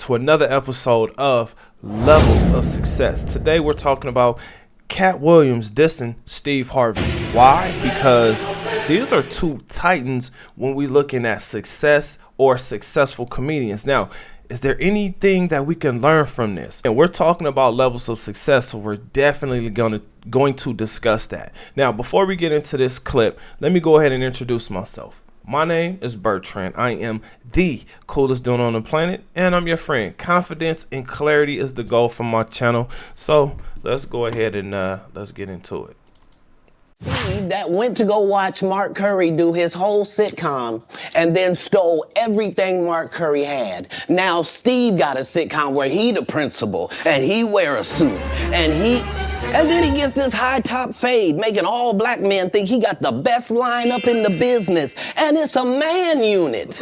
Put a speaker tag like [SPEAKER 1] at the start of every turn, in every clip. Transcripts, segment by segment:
[SPEAKER 1] to another episode of Levels of Success. Today we're talking about Katt Williams dissing Steve Harvey. Why? Because these are two titans when we're looking at success or successful comedians. Now, is there anything that we can learn from this? And we're talking about levels of success, so we're definitely going to discuss that. Now, before we get into this clip, let me go ahead and introduce myself. My name is Bertrand. I am the coolest dude on the planet, and I'm your friend. Confidence and clarity is the goal for my channel. So let's go ahead and let's get into it.
[SPEAKER 2] Steve that went to go watch Mark Curry do his whole sitcom and then stole everything Mark Curry had. Now Steve got a sitcom where he the principal and he wear a suit and then he gets this high top fade, making all black men think he got the best lineup in the business, and it's a man unit.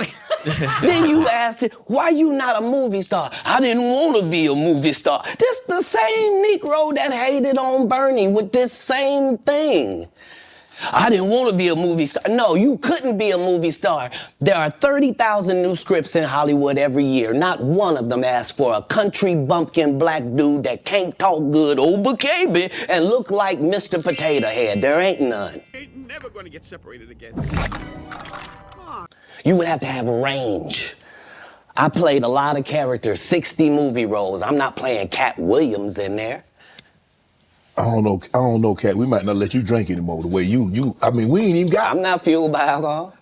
[SPEAKER 2] Then you ask it, why you not a movie star? I didn't want to be a movie star. This the same Negro that hated on Bernie with this same thing. I didn't want to be a movie star. No, you couldn't be a movie star. There are 30,000 new scripts in Hollywood every year. Not one of them asks for a country bumpkin black dude that can't talk good over KB and look like Mr. Potato Head. There ain't none.
[SPEAKER 3] Ain't never gonna get separated again.
[SPEAKER 2] You would have to have range. I played a lot of characters, 60 movie roles. I'm not playing Katt Williams in there.
[SPEAKER 4] I don't know, Katt. We might not let you drink anymore the way I mean, we ain't even got.
[SPEAKER 2] I'm not fueled by alcohol.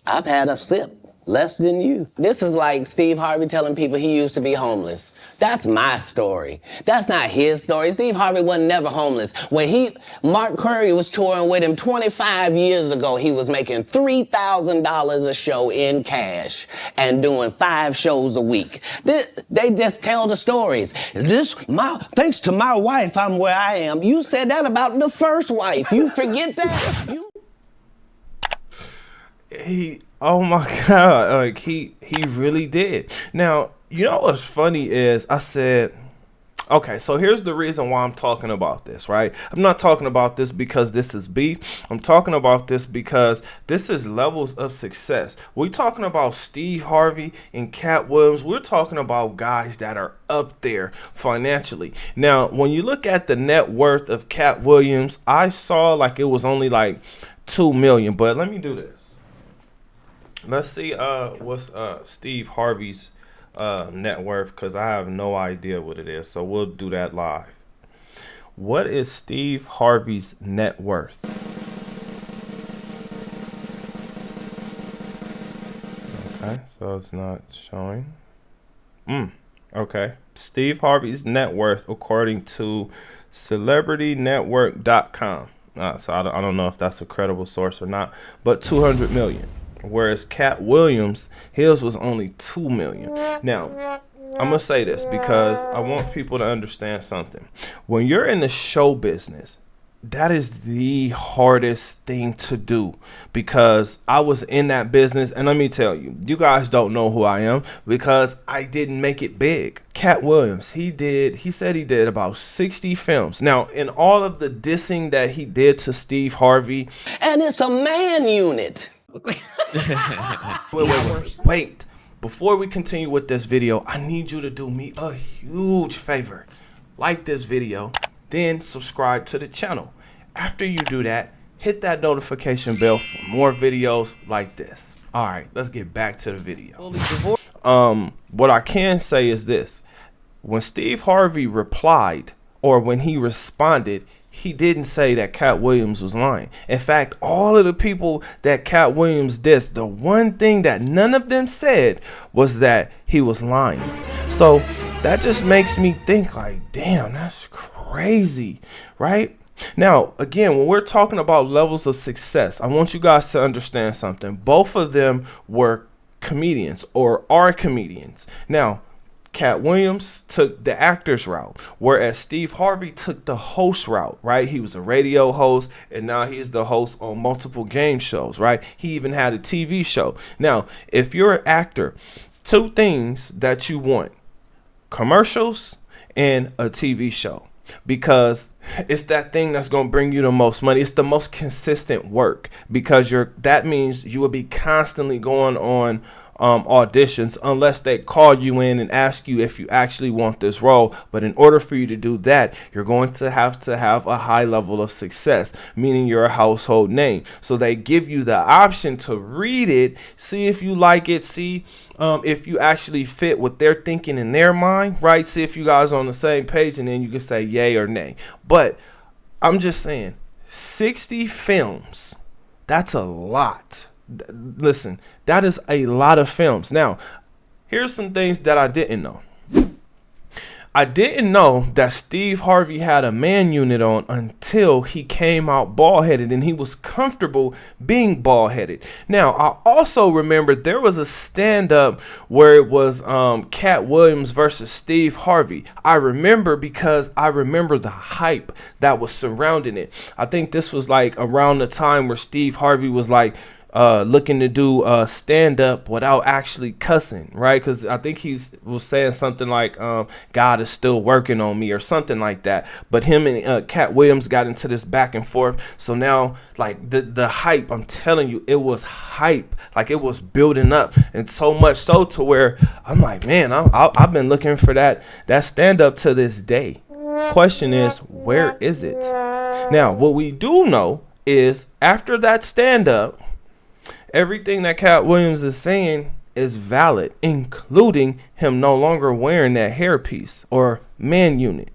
[SPEAKER 2] I've had a sip, less than you. This is like Steve Harvey telling people he used to be homeless. That's my story. That's not his story. Steve Harvey wasn't never homeless. When Mark Curry was touring with him 25 years ago, he was making $3,000 a show in cash and doing 5 shows a week. They just tell the stories. Thanks to my wife, I'm where I am. You said that about the first wife. You forget that?
[SPEAKER 1] Oh my God, like he really did. Now, you know what's funny is I said, okay, so here's the reason why I'm talking about this, right? I'm not talking about this because this is beef. I'm talking about this because this is levels of success. We're talking about Steve Harvey and Katt Williams. We're talking about guys that are up there financially. Now, when you look at the net worth of Katt Williams, I saw like it was only like $2 million, but let me do this. Let's see what's Steve Harvey's net worth, because I have no idea what it is. So we'll do that live. What is Steve Harvey's net worth? Okay, so it's not showing. Okay. Steve Harvey's net worth according to CelebrityNetwork.com. So I don't know if that's a credible source or not, but 200 million. Whereas Katt Williams, his was only 2 million. Now, I'm gonna say this because I want people to understand something. When you're in the show business, that is the hardest thing to do, because I was in that business, and let me tell you, you guys don't know who I am because I didn't make it big. Katt Williams, he said he did about 60 films. Now, in all of the dissing that he did to Steve Harvey,
[SPEAKER 2] and it's a man unit.
[SPEAKER 1] Wait. Before we continue with this video, I need you to do me a huge favor. Like this video, then subscribe to the channel. After you do that, hit that notification bell for more videos like this. All right, let's get back to the video. What I can say is this. When Steve Harvey replied, or when he responded, he didn't say that Katt Williams was lying. In fact, all of the people that Katt Williams dissed, the one thing that none of them said was that he was lying. So that just makes me think like, damn, that's crazy, right? Now, again, when we're talking about levels of success, I want you guys to understand something. Both of them were comedians or are comedians. Now, Katt Williams took the actor's route, whereas Steve Harvey took the host route, right? He was a radio host, and now he's the host on multiple game shows, right? He even had a TV show. Now, if you're an actor, 2 things that you want: commercials and a TV show, because it's that thing that's going to bring you the most money. It's the most consistent work, because that means you will be constantly going on auditions unless they call you in and ask you if you actually want this role. But in order for you to do that, you're going to have a high level of success, meaning you're a household name. So they give you the option to read it, see if you like it, see if you actually fit what they're thinking in their mind, right? See if you guys are on the same page, and then you can say yay or nay. But I'm just saying, 60 films, that's a lot. Listen, that is a lot of films. Now, here's some things that I didn't know. I didn't know that Steve Harvey had a man unit on until he came out bald-headed, and he was comfortable being bald-headed. Now, I also remember there was a stand-up where it was Cat Williams versus Steve Harvey. I remember because I remember the hype that was surrounding it. I think this was like around the time where Steve Harvey was like looking to do stand up without actually cussing, right? Because I think he was saying something like God is still working on me or something like that. But him and Cat Williams got into this back and forth. So now, like, the hype, I'm telling you, it was hype. Like, it was building up, and so much so to where I'm like, man, I've been looking for that stand up to this day. Question is, where is it? Now, what we do know is after that stand up, everything that Cat Williams is saying is valid, including him no longer wearing that hairpiece or man unit.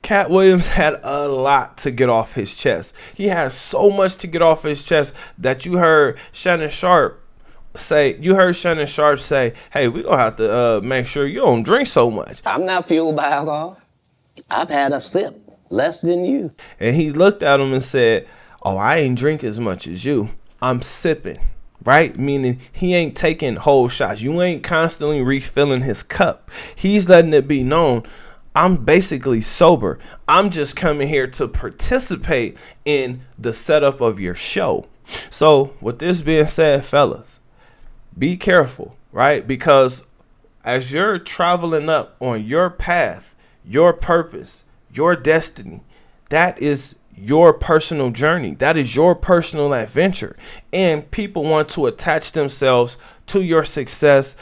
[SPEAKER 1] Cat Williams had a lot to get off his chest. He has so much to get off his chest that you heard Shannon Sharpe say, hey, we're going to have to make sure you don't drink so much.
[SPEAKER 2] I'm not fueled by alcohol. I've had a sip, less than you.
[SPEAKER 1] And he looked at him and said, oh, I ain't drink as much as you. I'm sipping, right? Meaning he ain't taking whole shots. You ain't constantly refilling his cup. He's letting it be known, I'm basically sober. I'm just coming here to participate in the setup of your show. So with this being said, fellas, be careful, right? Because as you're traveling up on your path, your purpose, your destiny, that is your personal journey. That is your personal adventure. And people want to attach themselves to your success,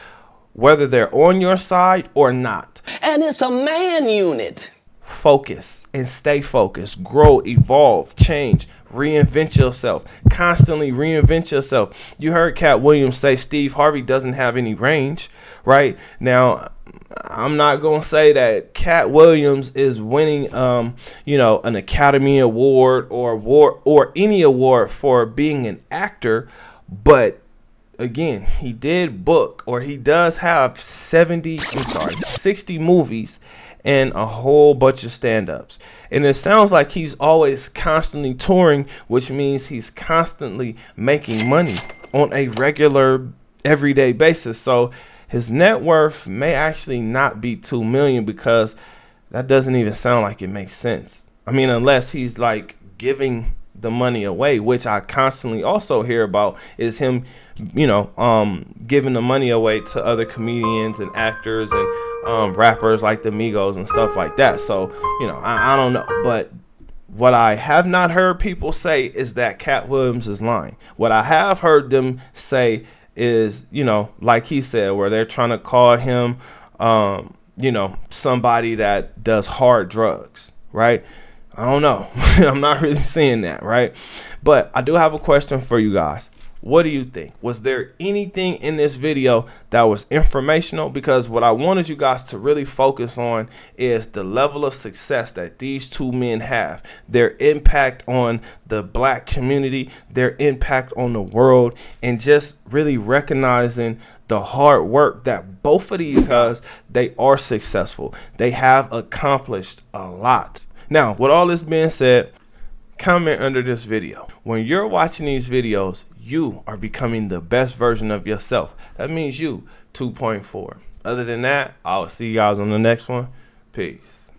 [SPEAKER 1] whether they're on your side or not.
[SPEAKER 2] And it's a man unit.
[SPEAKER 1] Focus and stay focused. Grow, evolve, change, reinvent yourself. Constantly reinvent yourself. You heard Cat Williams say Steve Harvey doesn't have any range, right? Now, I'm not going to say that Cat Williams is winning, an Academy Award or any award for being an actor. But again, he does have 60 movies and a whole bunch of stand-ups. And it sounds like he's always constantly touring, which means he's constantly making money on a regular, everyday basis. So his net worth may actually not be $2 million, because that doesn't even sound like it makes sense. I mean, unless he's like giving the money away, which I constantly also hear about, is him, giving the money away to other comedians and actors and rappers like the Migos and stuff like that. So, I don't know. But what I have not heard people say is that Cat Williams is lying. What I have heard them say is, like he said, where they're trying to call him, somebody that does hard drugs, right? I don't know. I'm not really seeing that, right? But I do have a question for you guys. What do you think? Was there anything in this video that was informational? Because what I wanted you guys to really focus on is the level of success that these two men have, their impact on the black community, their impact on the world, and just really recognizing the hard work that both of these guys, they are successful. They have accomplished a lot. Now, with all this being said, comment under this video. When you're watching these videos, you are becoming the best version of yourself. That means you 2.4. Other than that, I'll see you guys on the next one. Peace.